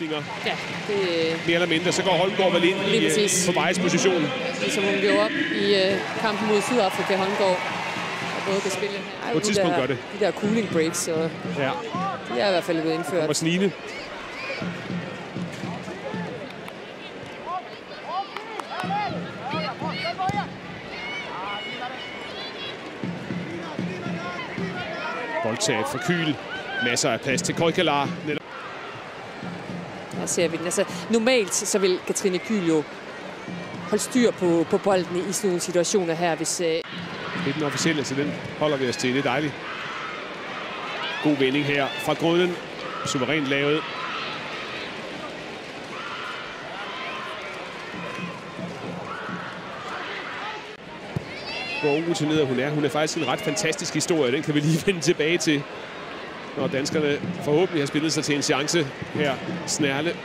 afslutninger. Ja, det... Mere eller mindre, så går Holmgaard vel ind på vejspositionen. Ligesom hun gjorde op i kampen mod Sydafrika, Holmgaard. Og både kan spille på et tidspunkt gør det. De der cooling breaks, og ja. De er i hvert fald blevet indført. Og snigende. Boldtab for Kyl. Masser af plads til Koikelar. Her ser vi den. Altså, normalt så vil Katrine Kyl jo holde styr på bolden i sådan nogle situationer her. Hvis, det er den officielle, så den holder vi os til. Det er dejligt. God vending her fra grunden. Suverænt lavet. Hvor urutineret hun er. Hun er faktisk en ret fantastisk historie. Den kan vi lige vende tilbage til, når danskerne forhåbentlig har spillet sig til en chance her. Snerle.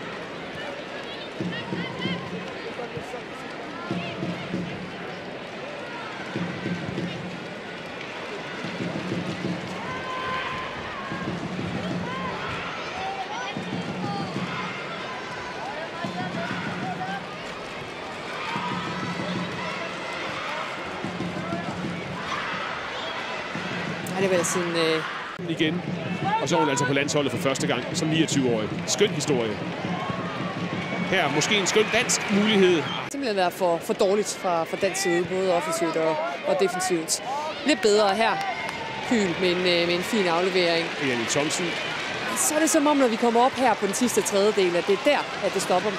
Det er vel sådan... Igen. Og så er hun altså på landsholdet for første gang som 29-årig. Skøn historie. Her måske en skøn dansk mulighed. Det har simpelthen været for dårligt fra dansk side, både offensivt og defensivt. Lidt bedre her. Kyl med en fin aflevering. Janne Thomsen. Så er det som om, når vi kommer op her på den sidste tredjedel, at det er der, at det stopper.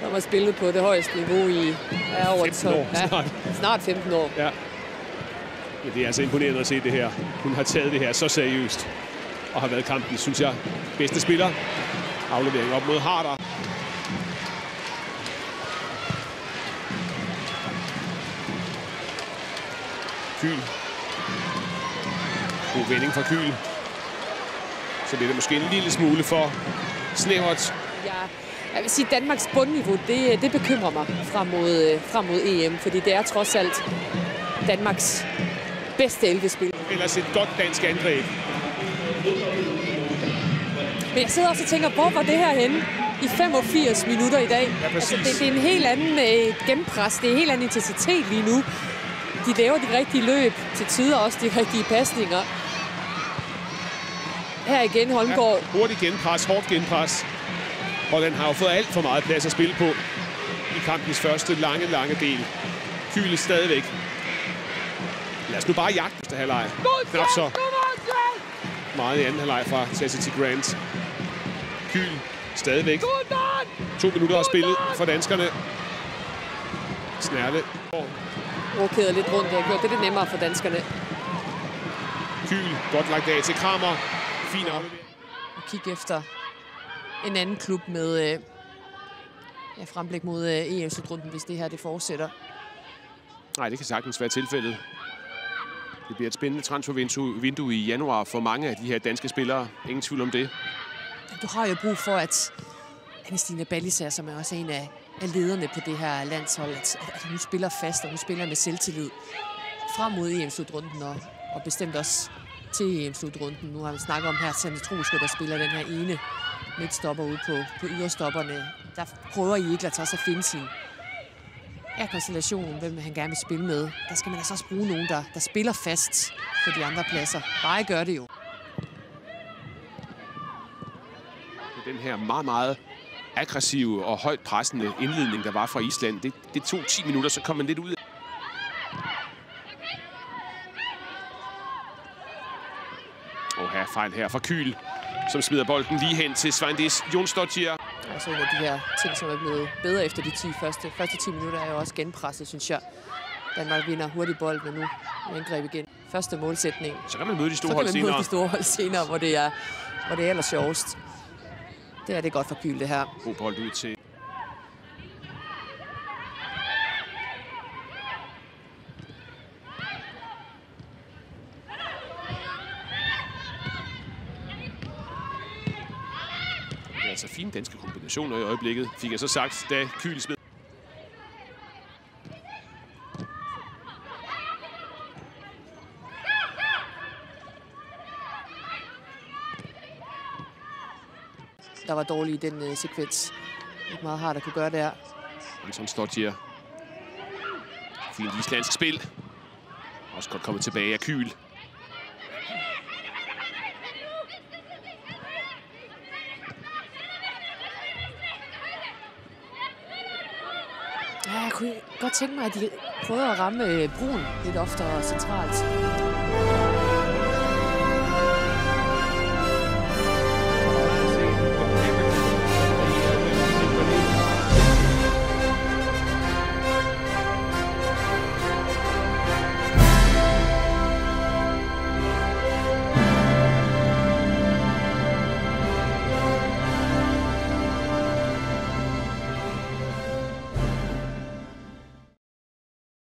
Når man spillet på det højeste niveau i over 15 år. Snart 15 år. Ja. Ja, det er altså imponerende at se det her. Hun har taget det her så seriøst og har været kampen, synes jeg, bedste spiller. Aflevering op mod Harder. Kyl. God vending fra Kyl. Så bliver det måske en lille smule for snævert. Ja, jeg vil sige, at Danmarks bundniveau, det bekymrer mig frem mod EM, fordi det er trods alt Danmarks bedste 11-spil. Ellers et godt dansk angreb. Men jeg sidder også og tænker, hvor var det her henne i 85 minutter i dag? Ja, præcis. Altså, det er en helt anden gennempres, det er en helt anden intensitet lige nu. De laver de rigtige løb, til tider også de rigtige pasninger. Her igen Holmgaard. Ja, hurtigt genpres, hårdt genpres. Og den har jo fået alt for meget plads at spille på i kampens første lange del. Kyl stadigvæk. Lad os nu bare jagte efter halvleg. Knap så meget i anden halvleg fra Chastity Grant. Kyl stadigvæk. 2 minutter at spille for danskerne. Snerle. Rokæder lidt rundt. Det har gjort det nemmere for danskerne. Kyl, godt lagt af til Kramer. Fin aflevering. Og kigge efter en anden klub med fremblik mod EM-slutrunden, hvis det her det fortsætter. Nej, det kan sagtens være tilfældet. Det bliver et spændende transfervindue i januar for mange af de her danske spillere. Ingen tvivl om det. Du har jo brug for, at Anne-Stine Ballisager, som er også en af lederne på det her landshold, at hun spiller fast, og hun spiller med selvtillid frem mod EM-slutrunden, og bestemt også til EM-slutrunden. Nu har vi snakket om her Sanne Troelskov, der spiller den her ene midtstopper ude på yderstopperne. Der prøver Jegler også at finde sin konstellationen, hvem han gerne vil spille med. Der skal man altså også bruge nogen, der spiller fast på de andre pladser. Bare gør det jo. Den her meget aggressive og højt pressende indledning, der var fra Island, det tog 10 minutter, så kom man lidt ud. Og her fejl her fra Kyl, som smider bolden lige hen til Sveindis Jonsdottir. Altså en af de her ting, som er blevet bedre efter de første 10 minutter, er jo også genpresset, synes jeg. Danmark vinder hurtigt bold, men nu angreb igen. Første målsætning. Så kan man møde de store hold senere. Hvor det er aller sjovest. Det er det godt for Kyl, det her. God bold ud til. Det er altså fine danske kombinationer i øjeblikket, fik jeg så sagt, da Kyl smed. der var dårlig i den sekvens. Ikke meget hardt at kunne gøre der. Anton Stodjier. Fint islandsk spil. Også godt kommet tilbage af Kyhl. Ja, jeg kunne godt tænke mig, at de prøver at ramme Brun lidt oftere centralt.